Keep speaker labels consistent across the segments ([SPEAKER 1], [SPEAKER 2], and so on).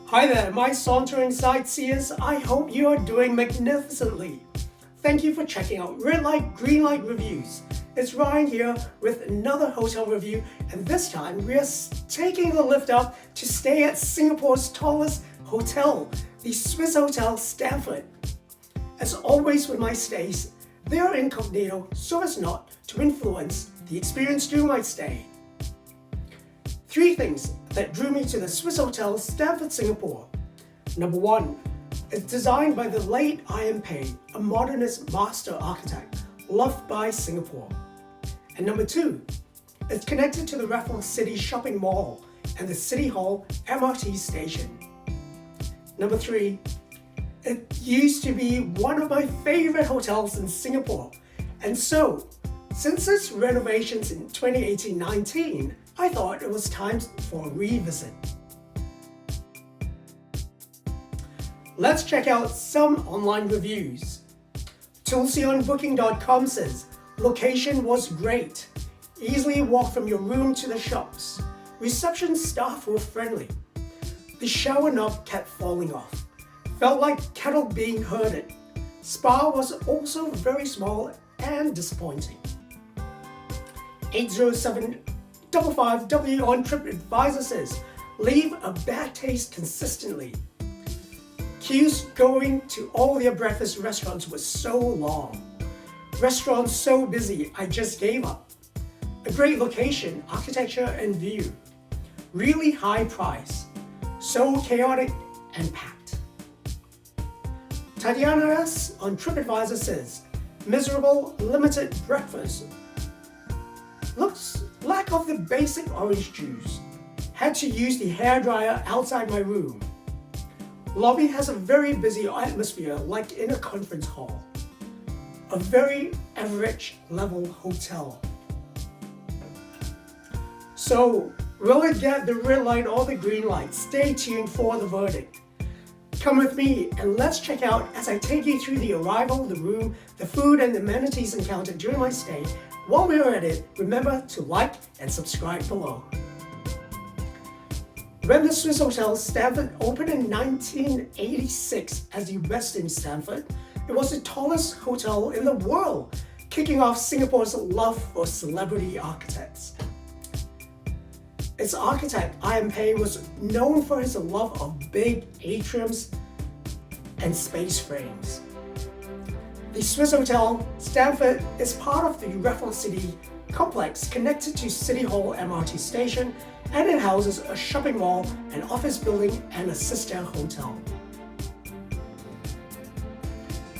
[SPEAKER 1] Hi there, my sauntering sightseers. I hope you are doing magnificently. Thank you for checking out RedLightGreenLight Reviews. It's Ryan here with another hotel review, and this time we are taking the lift up to stay at Singapore's tallest hotel, the Swissotel Stamford. As always with my stays, they are incognito so as not to influence the experience during my stay. 3 things that drew me to the Swissotel Stamford Singapore. Number 1, it's designed by the late I.M. Pei, a modernist master architect loved by Singapore. And number 2, it's connected to the Raffles City Shopping Mall and the City Hall MRT station. Number 3, it used to be one of my favorite hotels in Singapore. And so, since its renovations in 2018-19, I thought it was time for a revisit. Let's check out some online reviews. TulsiOnBooking.com says, location was great. Easily walk from your room to the shops. Reception staff were friendly. The shower knob kept falling off. Felt like kettle being herded. Spa was also very small and disappointing. 80755W on TripAdvisor says, leave a bad taste consistently. Queues going to all their breakfast restaurants was so long. Restaurants so busy, I just gave up. A great location, architecture and view. Really high price. So chaotic and packed. Tatiana S. on TripAdvisor says, miserable, limited breakfast. Lack of the basic orange juice. Had to use the hairdryer outside my room. Lobby has a very busy atmosphere like in a conference hall. A very average level hotel. So, will it get the red light or the green light? Stay tuned for the verdict. Come with me and let's check out as I take you through the arrival, the room, the food and amenities encountered during my stay. While we are at it, remember to like and subscribe below. When the Swissotel Stamford opened in 1986 as the Westin Stamford, it was the tallest hotel in the world, kicking off Singapore's love for celebrity architects. Its architect, I.M. Pei, was known for his love of big atriums and space frames. The Swissotel Stamford is part of the Raffles City complex connected to City Hall MRT station, and it houses a shopping mall, an office building, and a sister hotel.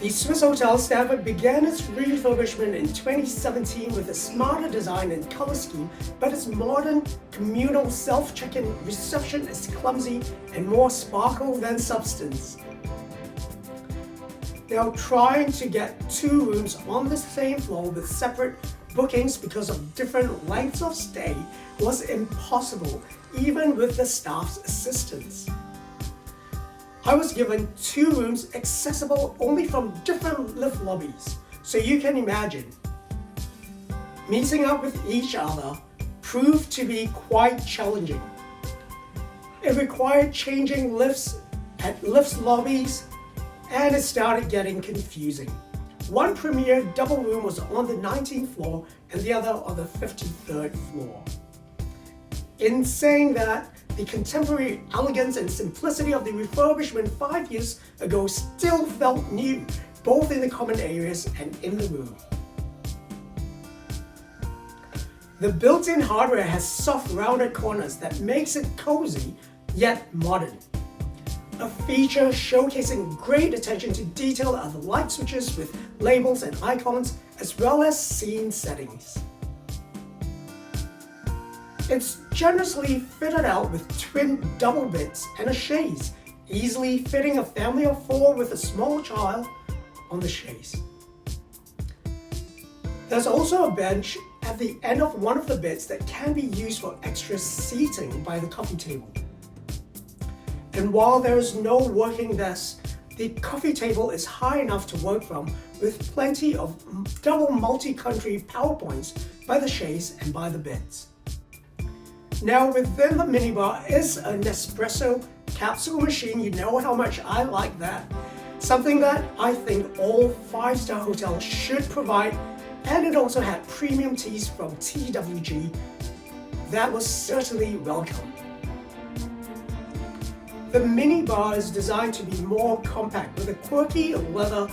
[SPEAKER 1] The Swissotel Stamford began its refurbishment in 2017 with a smarter design and color scheme, but its modern communal self-check-in reception is clumsy and more sparkle than substance. Now, trying to get 2 rooms on the same floor with separate bookings because of different lengths of stay was impossible, even with the staff's assistance. I was given 2 rooms accessible only from different lift lobbies, so you can imagine. Meeting up with each other proved to be quite challenging. It required changing lifts at lift lobbies, and it started getting confusing. One premier double room was on the 19th floor and the other on the 53rd floor. In saying that, the contemporary elegance and simplicity of the refurbishment 5 years ago still felt new, both in the common areas and in the room. The built-in hardware has soft rounded corners that makes it cozy, yet modern. A feature showcasing great attention to detail are the light switches with labels and icons, as well as scene settings. It's generously fitted out with twin double beds and a chaise, easily fitting a family of 4 with a small child on the chaise. There's also a bench at the end of one of the beds that can be used for extra seating by the coffee table. And while there is no working desk, the coffee table is high enough to work from, with plenty of double multi-country PowerPoints by the chaise and by the beds. Now within the minibar is an espresso capsule machine. You know how much I like that. Something that I think all 5-star hotels should provide, and it also had premium teas from TWG. That was certainly welcome. The minibar is designed to be more compact with a quirky leather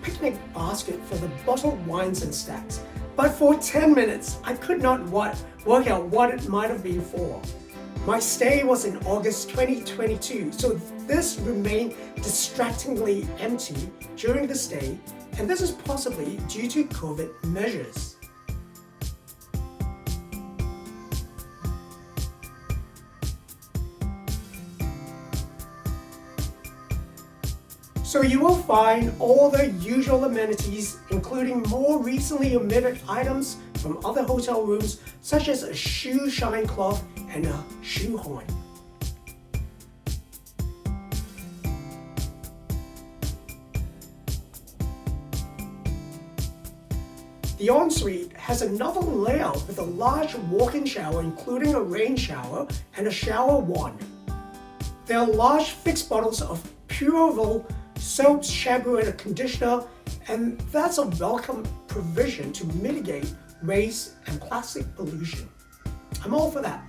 [SPEAKER 1] picnic basket for the bottled wines and snacks. But for 10 minutes, I could not work out what it might have been for. My stay was in August 2022, so this remained distractingly empty during the stay, and this is possibly due to COVID measures. So you will find all the usual amenities, including more recently omitted items from other hotel rooms, such as a shoe shine cloth and a shoe horn. The ensuite has another layout with a large walk-in shower, including a rain shower and a shower wand. There are large fixed bottles of Purevel soaps, shampoo, and a conditioner, and that's a welcome provision to mitigate waste and plastic pollution. I'm all for that.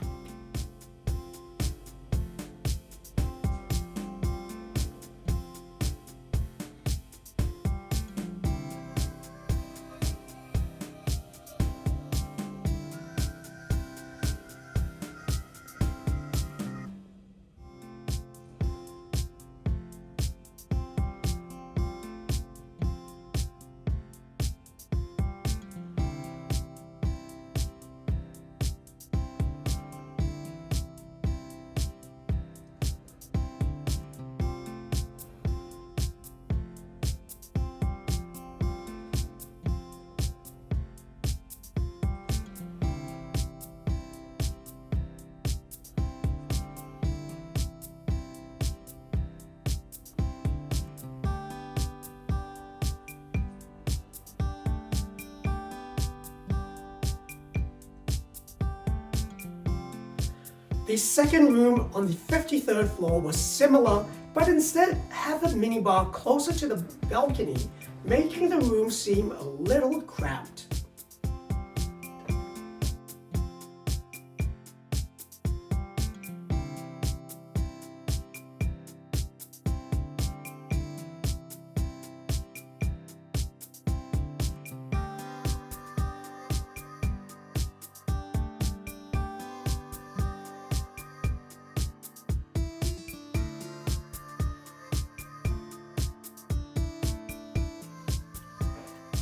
[SPEAKER 1] The second room on the 53rd floor was similar, but instead had the minibar closer to the balcony, making the room seem a little cramped.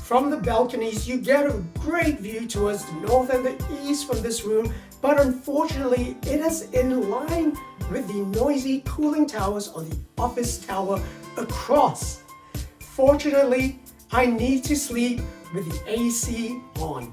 [SPEAKER 1] From the balconies, you get a great view towards the north and the east from this room, but unfortunately, it is in line with the noisy cooling towers on the office tower across. Fortunately, I need to sleep with the AC on.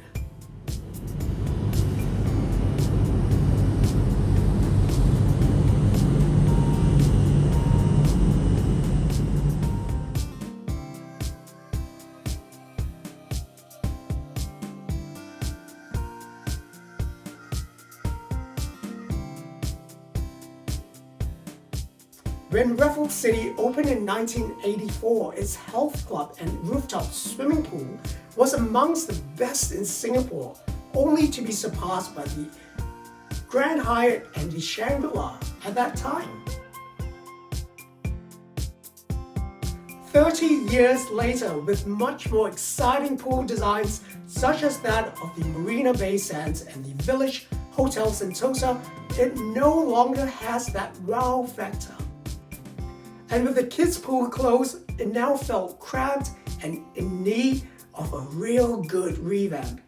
[SPEAKER 1] When Raffles City opened in 1984, its health club and rooftop swimming pool was amongst the best in Singapore, only to be surpassed by the Grand Hyatt and the Shangri-La at that time. 30 years later, with much more exciting pool designs such as that of the Marina Bay Sands and the Village Hotel Sentosa, it no longer has that wow factor. And with the kids' pool closed, it now felt cramped and in need of a real good revamp.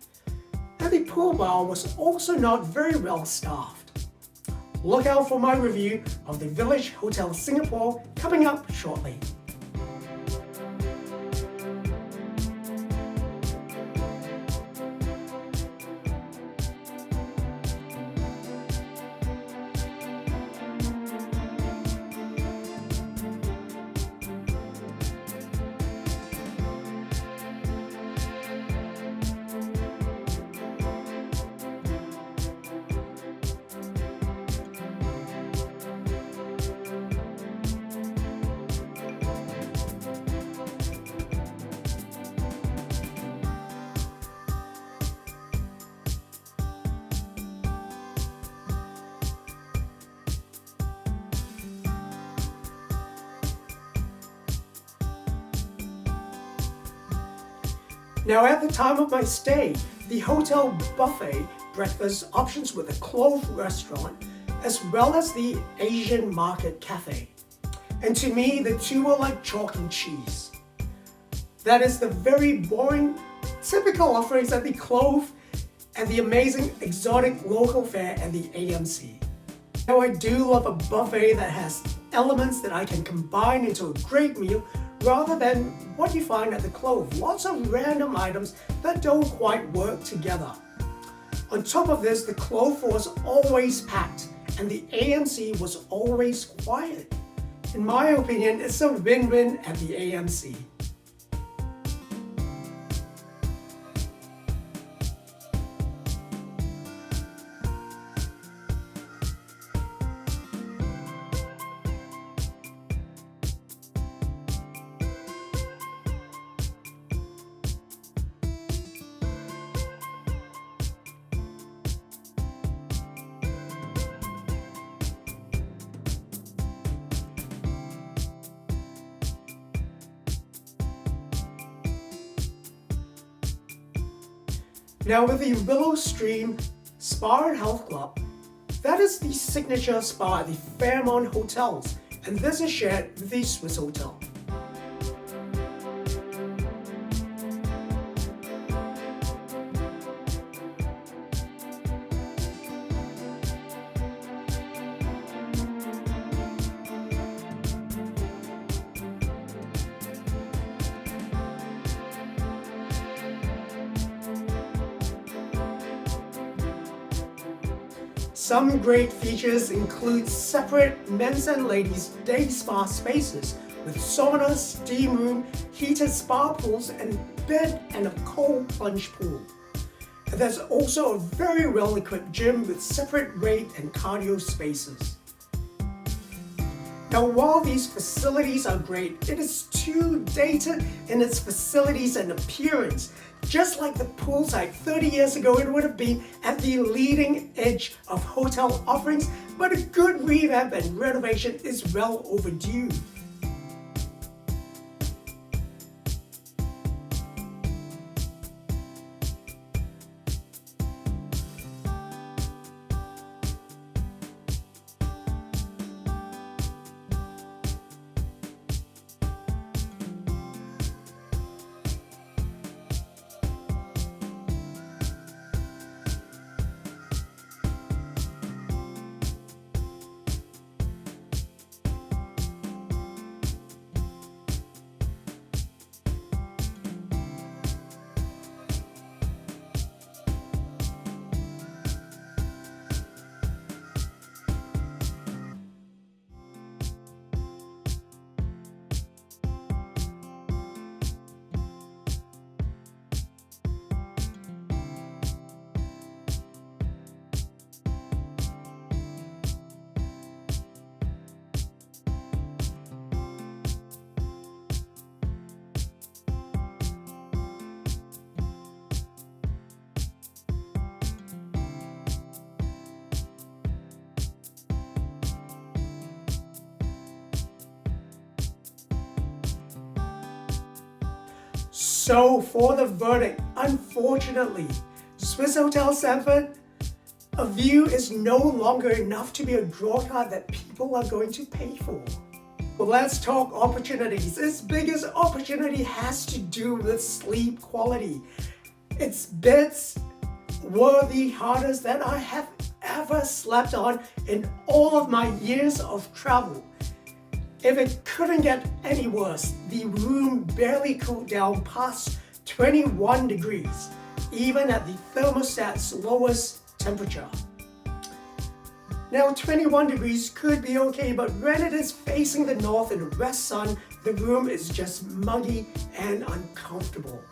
[SPEAKER 1] And the pool bar was also not very well staffed. Look out for my review of the Village Hotel Singapore coming up shortly. Now at the time of my stay, the hotel buffet breakfast options with a Clove restaurant as well as the Asian Market Cafe. And to me, the two were like chalk and cheese. That is the very boring, typical offerings at the Clove and the amazing exotic local fare at the AMC. Now I do love a buffet that has elements that I can combine into a great meal rather than what you find at the Clove, lots of random items that don't quite work together. On top of this, the Clove was always packed and the AMC was always quiet. In my opinion, it's a win-win at the AMC. Now with the Willow Stream Spa and Health Club, that is the signature spa at the Fairmont Hotels, and this is shared with the Swissotel. Some great features include separate men's and ladies' day spa spaces with sauna, steam room, heated spa pools, and bed and a cold plunge pool. And there's also a very well-equipped gym with separate weight and cardio spaces. Now while these facilities are great, it is too dated in its facilities and appearance. Just like the poolside 30 years ago, it would have been at the leading edge of hotel offerings, but a good revamp and renovation is well overdue. So for the verdict, unfortunately, Swissotel Stamford, a view is no longer enough to be a drawcard that people are going to pay for. Well, let's talk opportunities. Its biggest opportunity has to do with sleep quality. Its beds were the hardest that I have ever slept on in all of my years of travel. If it couldn't get any worse, the room barely cooled down past 21 degrees, even at the thermostat's lowest temperature. Now 21 degrees could be okay, but when it is facing the north and west sun, the room is just muggy and uncomfortable.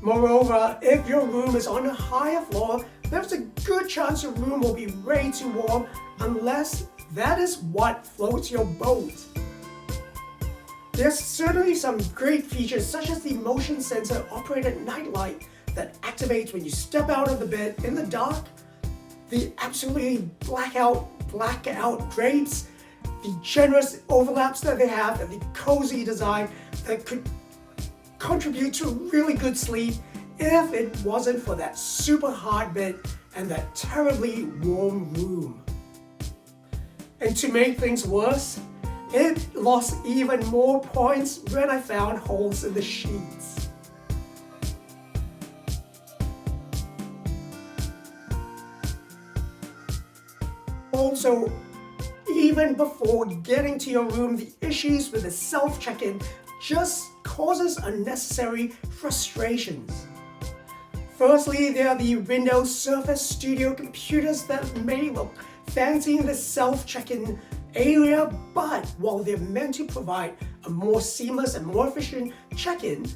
[SPEAKER 1] Moreover, if your room is on a higher floor, there's a good chance your room will be way too warm unless that is what floats your boat. There's certainly some great features such as the motion sensor operated nightlight that activates when you step out of the bed in the dark, the absolutely blackout drapes, the generous overlaps that they have, and the cozy design that could contribute to really good sleep if it wasn't for that super hard bed and that terribly warm room. And to make things worse, it lost even more points when I found holes in the sheets. Also, even before getting to your room, the issues with the self-check-in just causes unnecessary frustrations. Firstly, there are the Windows Surface Studio computers that may look fancy in the self-check-in area, but while they're meant to provide a more seamless and more efficient check-in,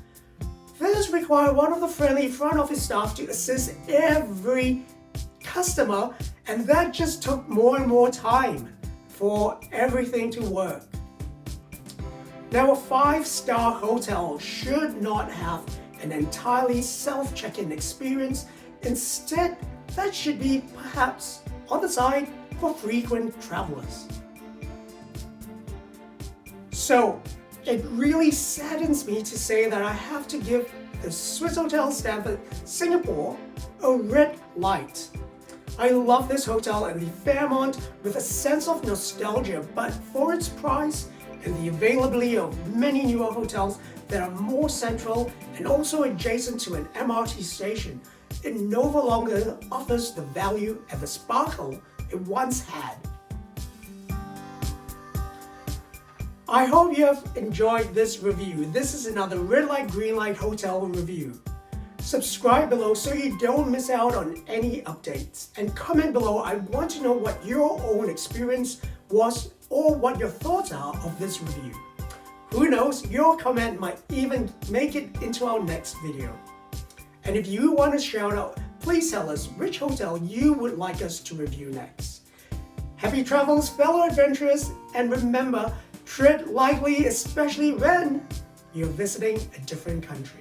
[SPEAKER 1] these require one of the friendly front office staff to assist every customer, and that just took more and more time for everything to work. Now, a 5-star hotel should not have an entirely self-check-in experience. Instead, that should be perhaps on the side for frequent travelers. So, it really saddens me to say that I have to give the Swissotel Stamford Singapore a red light. I love this hotel and the Fairmont with a sense of nostalgia, but for its price and the availability of many newer hotels that are more central and also adjacent to an MRT station, it no longer offers the value and the sparkle it once had. I hope you have enjoyed this review. This is another Red Light Green Light hotel review. Subscribe below so you don't miss out on any updates. And comment below, I want to know what your own experience was or what your thoughts are of this review. Who knows, your comment might even make it into our next video. And if you want a shout out, please tell us which hotel you would like us to review next. Happy travels, fellow adventurers, and remember, tread lightly, especially when you're visiting a different country.